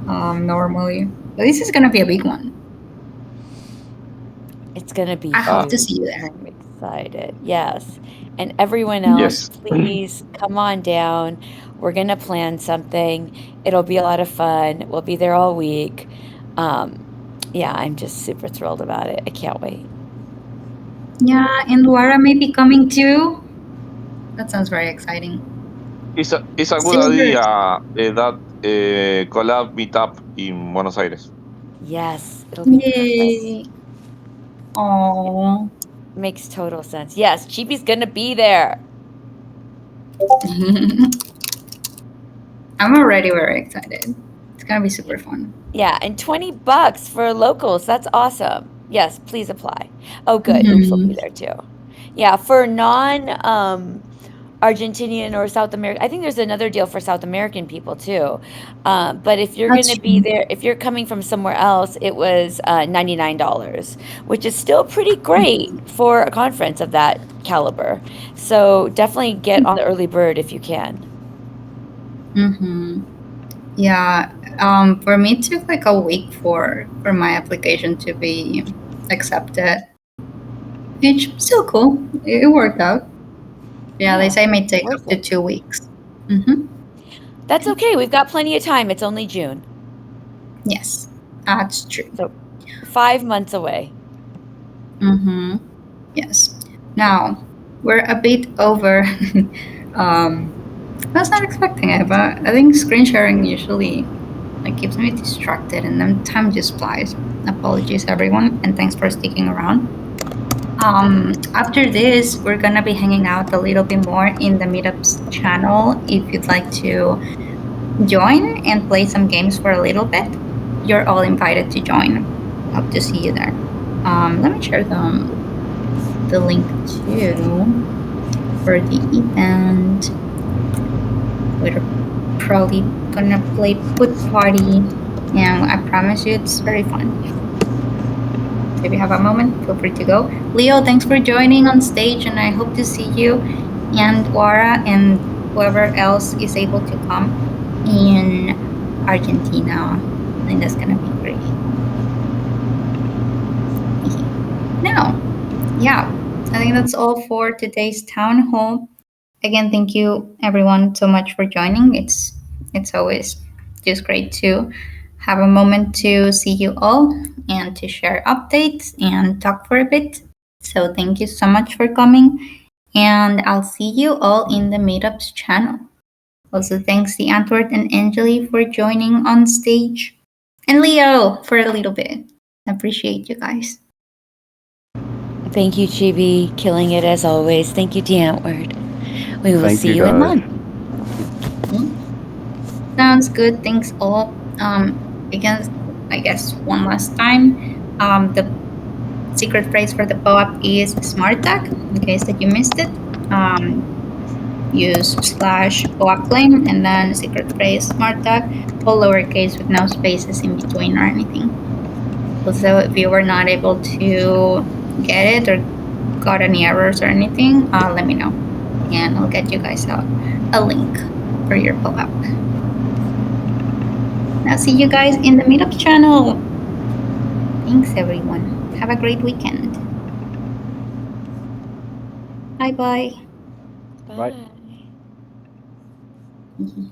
normally. But this is gonna be a big one. It's gonna be. I hope to see you there. I'm excited. Yes, and everyone else, please come on down. We're gonna plan something. It'll be a lot of fun. We'll be there all week. Yeah, I'm just super thrilled about it. I can't wait. Yeah, and Laura may be coming too. That sounds very exciting. It's a good idea that collab meetup in Buenos Aires. Yes, it'll be perfect. Oh, makes total sense. Yes, Chibi's gonna be there. I'm already very excited. It's gonna be super fun. Yeah, and $20 for locals. That's awesome. Yes, please apply. Oh, good. Oops will be there too. Yeah, for Argentinian or South American, I think there's another deal for South American people too. But if you're going to be there, if you're coming from somewhere else, it was $99, which is still pretty great for a conference of that caliber. So definitely get on the early bird if you can. Yeah. For me, it took like a week for my application to be accepted. Which still cool. It worked out. Yeah, they say it may take up worth to it. 2 weeks. Mm-hmm. That's okay. We've got plenty of time. It's only June. Yes, that's true. So 5 months away. Mm-hmm. Yes. Now, we're a bit over. I was not expecting it, but I think screen sharing usually keeps me distracted and then time just flies. Apologies, everyone, and thanks for sticking around. After this, we're gonna be hanging out a little bit more in the Meetups channel. If you'd like to join and play some games for a little bit, you're all invited to join. Hope to see you there. Let me share the link too for the event. We're probably gonna play Put Party, and I promise you it's very fun. So if you have a moment, feel free to go. Leo, thanks for joining on stage, and I hope to see you and Wara and whoever else is able to come in Argentina. I think that's gonna be great. Now, yeah, I think that's all for today's town hall. Again, thank you everyone so much for joining. It's always just great to have a moment to see you all and to share updates and talk for a bit. So thank you so much for coming, and I'll see you all in the Meetups channel. Also, thanks to Antwerp and Angeli for joining on stage, and Leo for a little bit. Appreciate you guys. Thank you, Chibi. Killing it as always. Thank you, Antword. We will Thank see you, you in guys. Lund. Sounds good. Thanks all. I guess one last time. The secret phrase for the POAP is SmartTag. In case that you missed it, use /POAP claim and then secret phrase SmartTag, all lowercase with no spaces in between or anything. Also, if you were not able to get it or got any errors or anything, let me know, and I'll get you guys a link for your POAP. Now, see you guys in the Meetups channel. Thanks, everyone. Have a great weekend. Bye-bye. Bye. Bye. Mhm.